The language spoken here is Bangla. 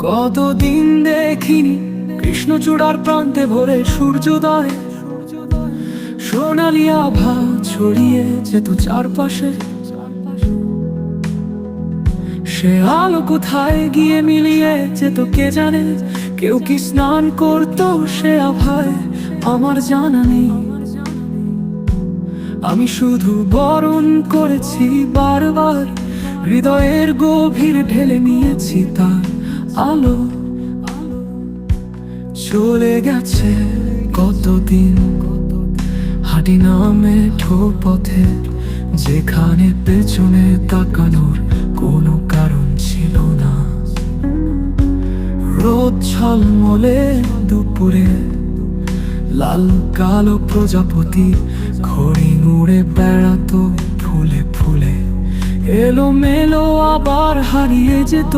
কতদিন দেখিনি কৃষ্ণচূড়ার প্রান্তে ভোরে সূর্যোদয়, সোনালি আভা ছড়িয়ে যেত চারপাশে। সে আলো কোথায় গিয়ে মিলিয়ে যেত কে জানে। কেউ কি স্নান করতো সে আভায়, আমার জানা নেই। আমি শুধু বরণ করেছি বারবার, হৃদয়ের গভীর ঢেলে নিয়েছি তার আলো। চলে গেছে কতদিন, হাঁটি নামে পথে, যেখানে পেছনে তাকানোর কোনো কারণ ছিল না। রোদ ঝলমলে দুপুরে, লাল কালো প্রজাপতি ঘড়ি উড়ে বেড়াতো ফুলে ফুলে। এলো মেলো আবার হারিয়ে যেত